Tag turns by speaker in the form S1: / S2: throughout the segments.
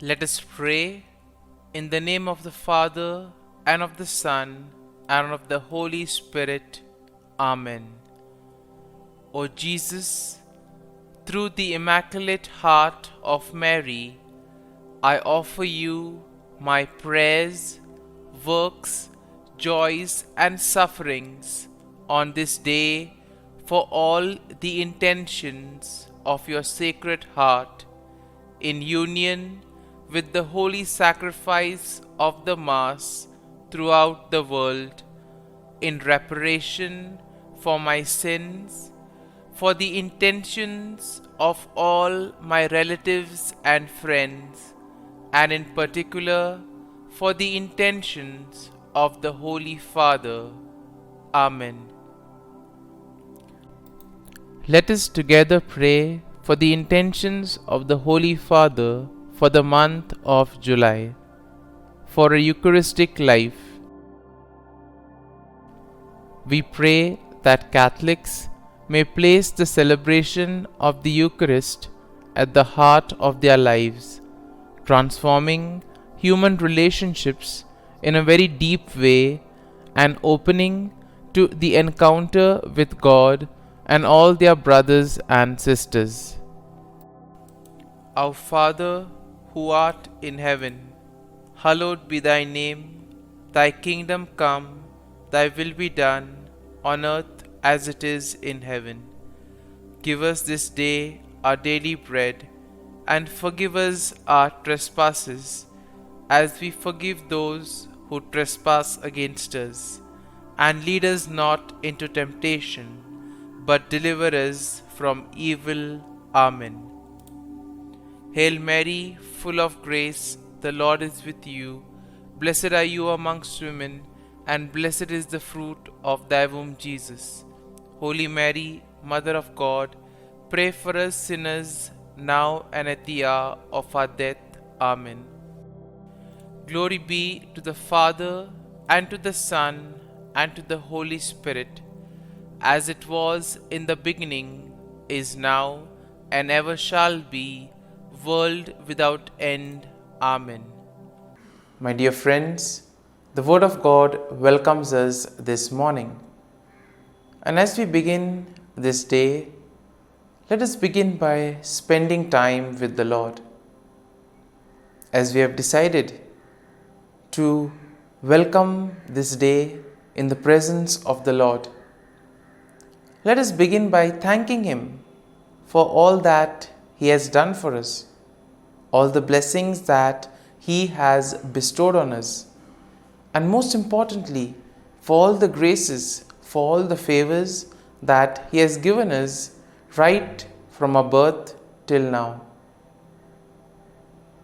S1: Let us pray in the name of the Father, and of the Son, and of the Holy Spirit. Amen. O Jesus, through the Immaculate Heart of Mary, I offer you my prayers, works, joys, and sufferings on this day for all the intentions of your Sacred Heart, in union with the holy sacrifice of the Mass throughout the world, in reparation for my sins, for the intentions of all my relatives and friends, and in particular for the intentions of the Holy Father. Amen. Let us together pray for the intentions of the Holy Father for the month of July, for a Eucharistic life. We pray that Catholics may place the celebration of the Eucharist at the heart of their lives, transforming human relationships in a very deep way and opening to the encounter with God and all their brothers and sisters. Our Father, who art in heaven, hallowed be thy name. Thy kingdom come, thy will be done, on earth as it is in heaven. Give us this day our daily bread, and forgive us our trespasses, as we forgive those who trespass against us. And lead us not into temptation, but deliver us from evil. Amen. Hail Mary, full of grace, the Lord is with you. Blessed are you amongst women, and blessed is the fruit of thy womb, Jesus. Holy Mary, Mother of God, pray for us sinners, now and at the hour of our death. Amen. Glory be to the Father, and to the Son, and to the Holy Spirit, as it was in the beginning, is now, and ever shall be, world without end. Amen. My dear friends, the Word of God welcomes us this morning. And as we begin this day, let us begin by spending time with the Lord. As we have decided to welcome this day in the presence of the Lord, let us begin by thanking Him for all that He has done for us, all the blessings that He has bestowed on us, and most importantly, for all the graces, for all the favors that He has given us right from our birth till now.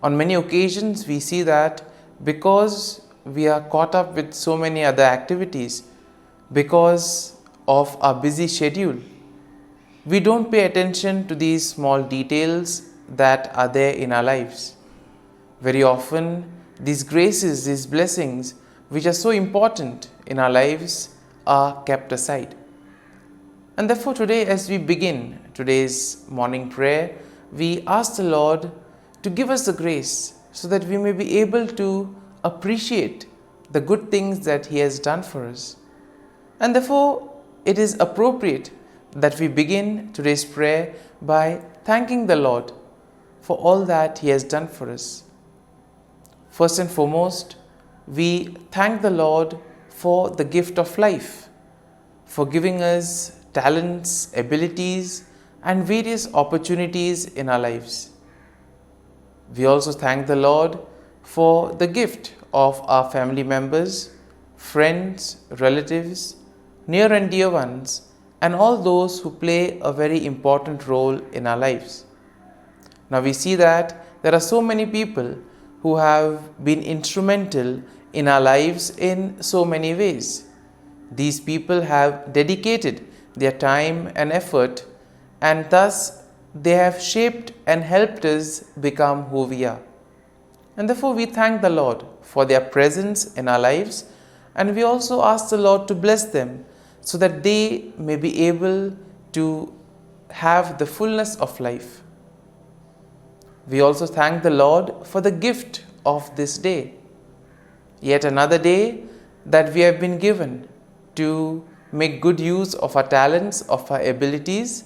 S1: On many occasions, we see that because we are caught up with so many other activities, because of our busy schedule, we don't pay attention to these small details that are there in our lives. Very often, these graces, these blessings, which are so important in our lives, are kept aside. And therefore today, as we begin today's morning prayer, we ask the Lord to give us the grace so that we may be able to appreciate the good things that He has done for us. And therefore, it is appropriate that we begin today's prayer by thanking the Lord for all that He has done for us. First and foremost, we thank the Lord for the gift of life, for giving us talents, abilities, and various opportunities in our lives. We also thank the Lord for the gift of our family members, friends, relatives, near and dear ones, and all those who play a very important role in our lives. Now we see that there are so many people who have been instrumental in our lives in so many ways. These people have dedicated their time and effort, and thus they have shaped and helped us become who we are. And therefore we thank the Lord for their presence in our lives, and we also ask the Lord to bless them so that they may be able to have the fullness of life. We also thank the Lord for the gift of this day. Yet another day that we have been given to make good use of our talents, of our abilities,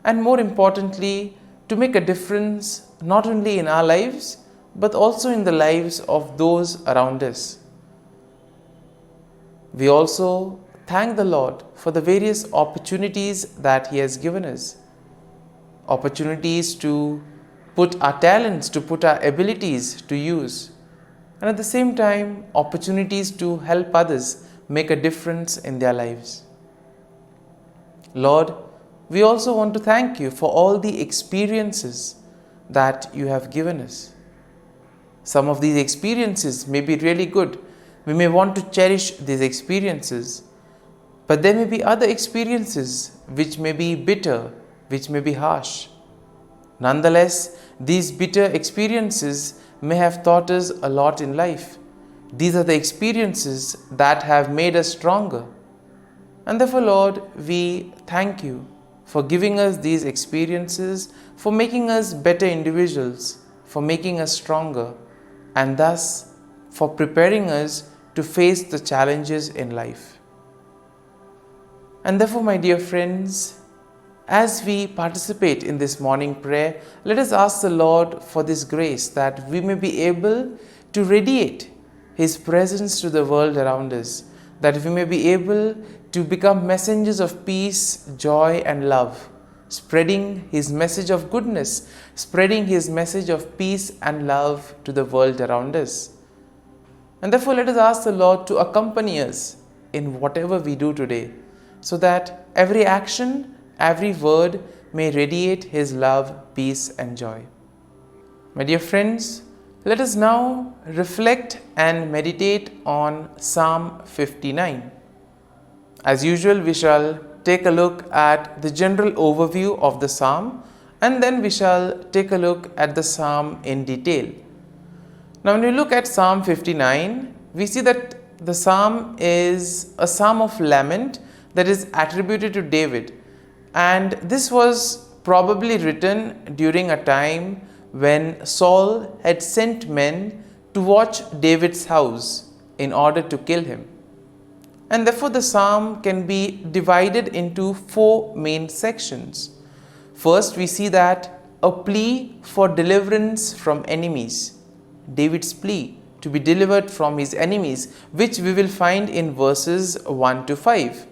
S1: and more importantly, to make a difference not only in our lives, but also in the lives of those around us. We also thank the Lord for the various opportunities that He has given us. Opportunities to put our talents, to put our abilities to use. And at the same time, opportunities to help others make a difference in their lives. Lord, we also want to thank You for all the experiences that You have given us. Some of these experiences may be really good. We may want to cherish these experiences. But there may be other experiences which may be bitter, which may be harsh. Nonetheless, these bitter experiences may have taught us a lot in life. These are the experiences that have made us stronger. And therefore, Lord, we thank You for giving us these experiences, for making us better individuals, for making us stronger, and thus for preparing us to face the challenges in life. And therefore, my dear friends, as we participate in this morning prayer, let us ask the Lord for this grace that we may be able to radiate His presence to the world around us, that we may be able to become messengers of peace, joy, and love, spreading His message of goodness, spreading His message of peace and love to the world around us. And therefore, let us ask the Lord to accompany us in whatever we do today, so that every action, every word may radiate His love, peace, and joy. My dear friends, let us now reflect and meditate on Psalm 59. As usual, we shall take a look at the general overview of the psalm, and then we shall take a look at the psalm in detail. Now, when we look at Psalm 59, we see that the psalm is a psalm of lament that is attributed to David. And this was probably written during a time when Saul had sent men to watch David's house in order to kill him. And therefore, the psalm can be divided into 4 main sections. First, we see that a plea for deliverance from enemies. David's plea to be delivered from his enemies, which we will find in verses 1 to 5.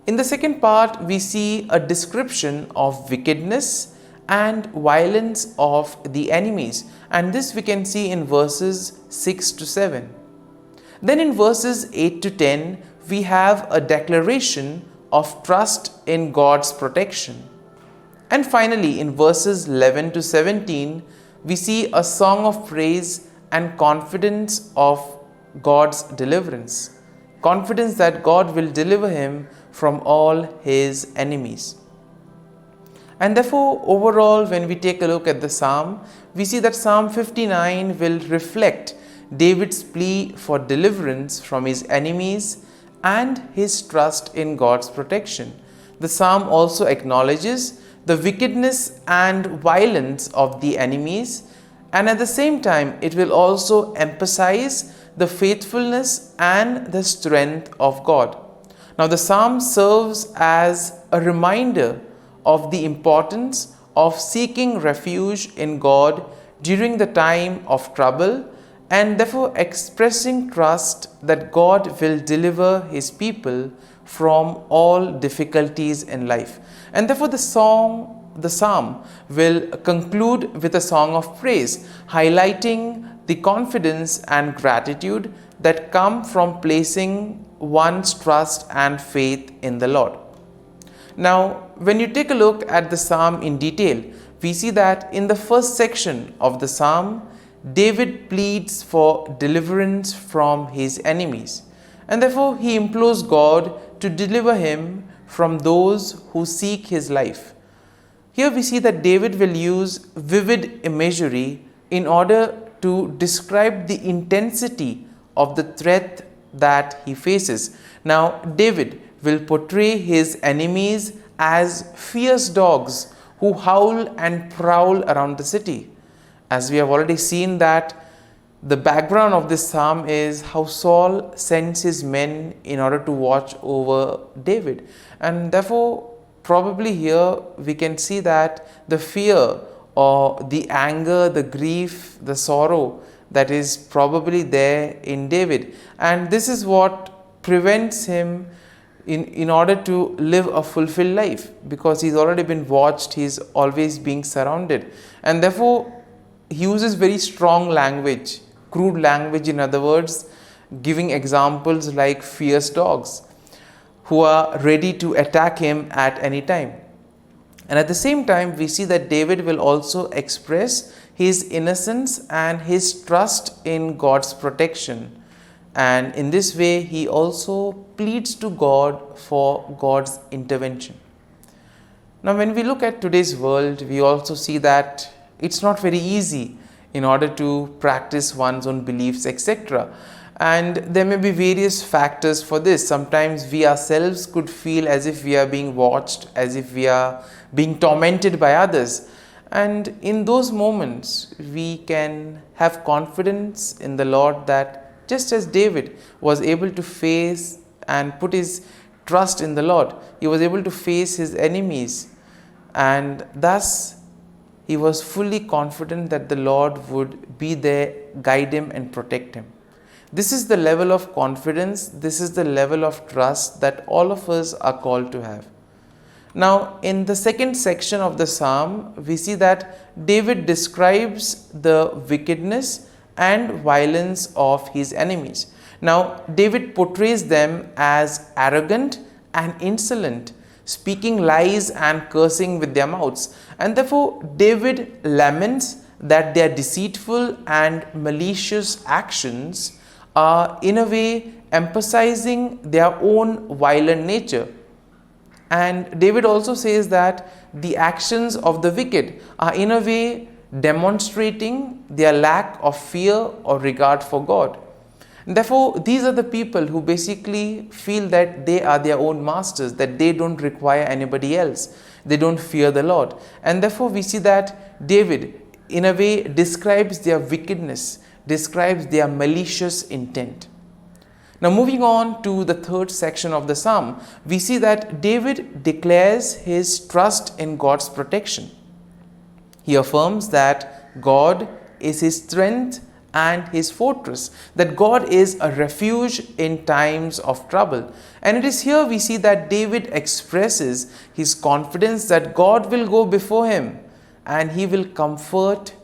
S1: In the second part, we see a description of wickedness and violence of the enemies, and this we can see in verses 6 to 7. Then in verses 8 to 10, we have a declaration of trust in God's protection. And finally, in verses 11 to 17, we see a song of praise and confidence of God's deliverance. Confidence that God will deliver him from all his enemies. And therefore, overall, when we take a look at the psalm, we see that Psalm 59 will reflect David's plea for deliverance from his enemies and his trust in God's protection. The psalm also acknowledges the wickedness and violence of the enemies, and at the same time, it will also emphasize the faithfulness and the strength of God. Now, the psalm serves as a reminder of the importance of seeking refuge in God during the time of trouble, and therefore expressing trust that God will deliver His people from all difficulties in life. And therefore, the psalm will conclude with a song of praise, highlighting the confidence and gratitude that come from placing one's trust and faith in the Lord. Now, when you take a look at the psalm in detail, we see that in the first section of the psalm, David pleads for deliverance from his enemies, and therefore he implores God to deliver him from those who seek his life. Here we see that David will use vivid imagery in order to describe the intensity of the threat that he faces. Now, David will portray his enemies as fierce dogs who howl and prowl around the city. As we have already seen that the background of this psalm is how Saul sends his men in order to watch over David. And therefore, probably here we can see that the fear or the anger, the grief, the sorrow that is probably there in David. And this is what prevents him in order to live a fulfilled life, because he's already been watched, he's always being surrounded. And therefore, he uses very strong language, crude language, in other words, giving examples like fierce dogs who are ready to attack him at any time. And at the same time, we see that David will also express his innocence and his trust in God's protection. And in this way, he also pleads to God for God's intervention. Now, when we look at today's world, we also see that it's not very easy in order to practice one's own beliefs, etc. And there may be various factors for this. Sometimes we ourselves could feel as if we are being watched, as if we are being tormented by others. And in those moments, we can have confidence in the Lord that just as David was able to face and put his trust in the Lord, he was able to face his enemies, and thus he was fully confident that the Lord would be there, guide him and protect him. This is the level of confidence, this is the level of trust that all of us are called to have. Now, in the second section of the psalm, we see that David describes the wickedness and violence of his enemies. Now, David portrays them as arrogant and insolent, speaking lies and cursing with their mouths. And therefore, David laments that their deceitful and malicious actions are in a way emphasizing their own violent nature. And David also says that the actions of the wicked are in a way demonstrating their lack of fear or regard for God. And therefore, these are the people who basically feel that they are their own masters, that they don't require anybody else. They don't fear the Lord. And therefore, we see that David, in a way, describes their wickedness, describes their malicious intent. Now, moving on to the third section of the psalm, we see that David declares his trust in God's protection. He affirms that God is his strength and his fortress, that God is a refuge in times of trouble. And it is here we see that David expresses his confidence that God will go before him and he will comfort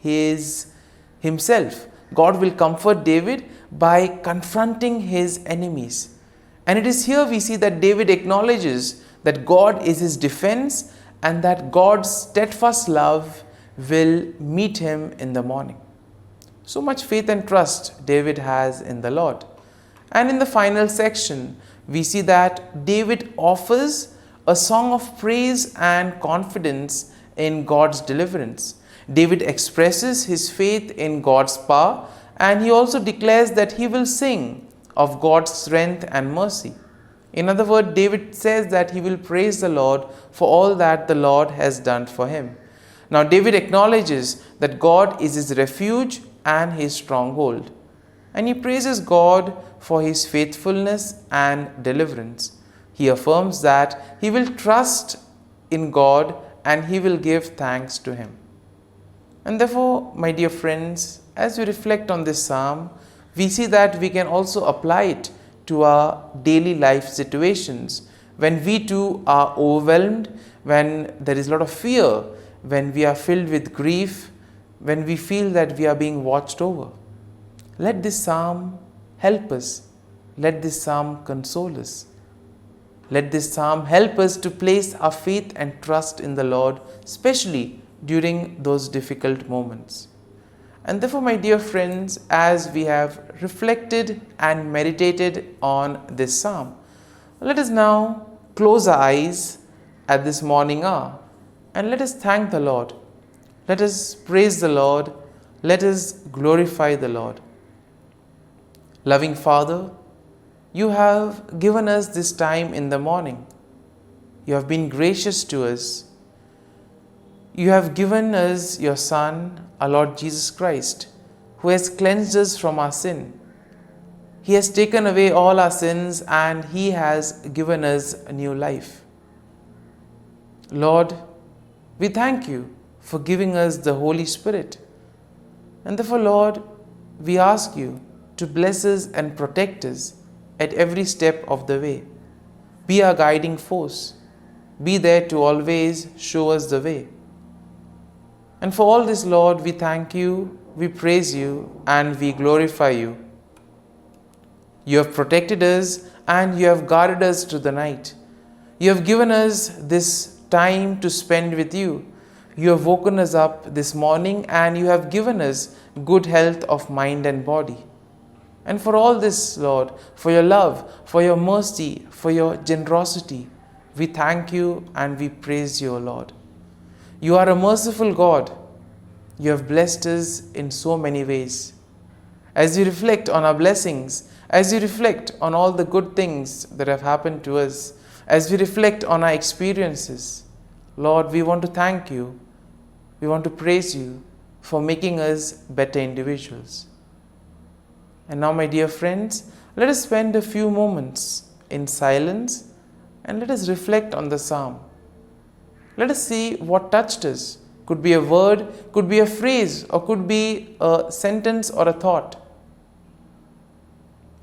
S1: himself. God will comfort David by confronting his enemies. And it is here we see that David acknowledges that God is his defense and that God's steadfast love will meet him in the morning. So much faith and trust David has in the Lord. And in the final section, we see that David offers a song of praise and confidence in God's deliverance. David expresses his faith in God's power, and he also declares that he will sing of God's strength and mercy. In other words, David says that he will praise the Lord for all that the Lord has done for him. Now, David acknowledges that God is his refuge and his stronghold, and he praises God for his faithfulness and deliverance. He affirms that he will trust in God and he will give thanks to him. And therefore, my dear friends, as we reflect on this psalm, we see that we can also apply it to our daily life situations. When we too are overwhelmed, when there is a lot of fear, when we are filled with grief, when we feel that we are being watched over, let this psalm help us. Let this psalm console us. Let this psalm help us to place our faith and trust in the Lord, especially during those difficult moments. And therefore, my dear friends, as we have reflected and meditated on this psalm, let us now close our eyes at this morning hour and let us thank the Lord. Let us praise the Lord. Let us glorify the Lord. Loving Father, you have given us this time in the morning. You have been gracious to us. You have given us your Son, our Lord Jesus Christ, who has cleansed us from our sin. He has taken away all our sins and He has given us a new life. Lord, we thank you for giving us the Holy Spirit. And therefore, Lord, we ask you to bless us and protect us at every step of the way. Be our guiding force. Be there to always show us the way. And for all this, Lord, we thank you, we praise you, and we glorify you. You have protected us and you have guarded us through the night. You have given us this time to spend with you. You have woken us up this morning and you have given us good health of mind and body. And for all this, Lord, for your love, for your mercy, for your generosity, we thank you and we praise you, O Lord. You are a merciful God. You have blessed us in so many ways. As we reflect on our blessings, as we reflect on all the good things that have happened to us, as we reflect on our experiences, Lord, we want to thank you. We want to praise you for making us better individuals. And now, my dear friends, let us spend a few moments in silence and let us reflect on the psalm. Let us see what touched us. Could be a word, could be a phrase, or could be a sentence or a thought.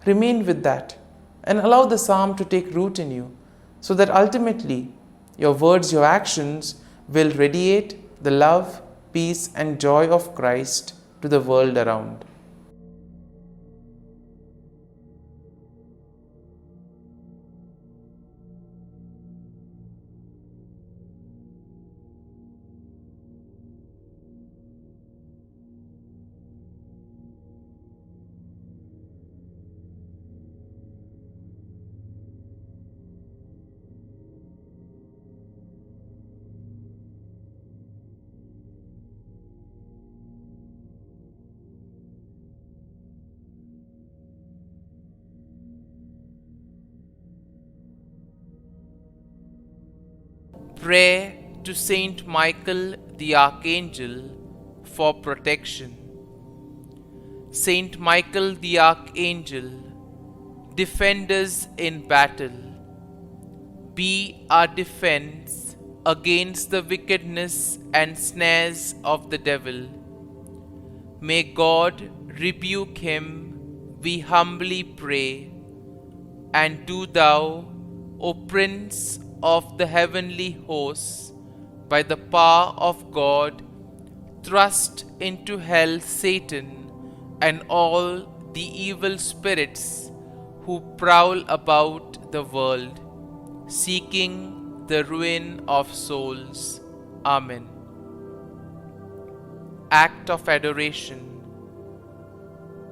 S1: Remain with that and allow the psalm to take root in you so that ultimately your words, your actions will radiate the love, peace, and joy of Christ to the world around. Prayer to Saint Michael the Archangel for protection. Saint Michael the Archangel, defend us in battle. Be our defense against the wickedness and snares of the devil. May God rebuke him, we humbly pray. And do thou, O Prince of the heavenly hosts, by the power of God, thrust into hell Satan and all the evil spirits who prowl about the world, seeking the ruin of souls. Amen. Act of Adoration.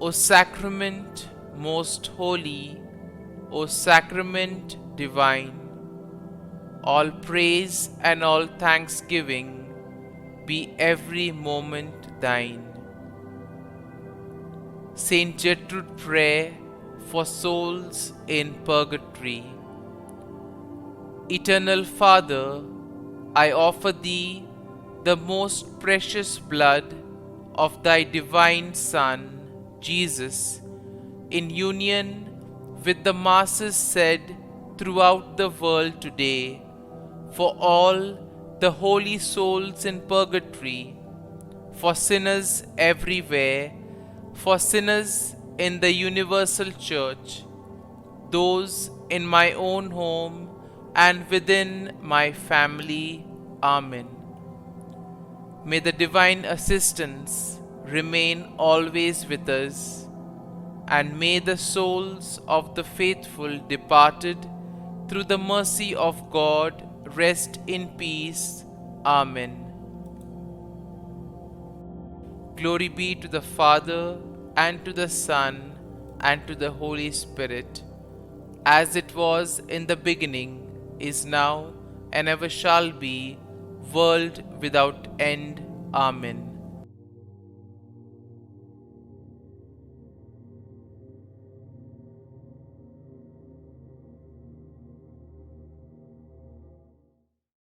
S1: O Sacrament most holy, O Sacrament divine, all praise and all thanksgiving be every moment thine. Saint Gertrude Prayer for souls in purgatory. Eternal Father, I offer Thee the most precious blood of Thy divine Son, Jesus, in union with the masses said throughout the world today, for all the holy souls in purgatory, for sinners everywhere, for sinners in the universal church, those in my own home and within my family. Amen. May the divine assistance remain always with us, and may the souls of the faithful departed through the mercy of God rest in peace. Amen. Glory be to the Father, and to the Son, and to the Holy Spirit, as it was in the beginning, is now, and ever shall be, world without end. Amen.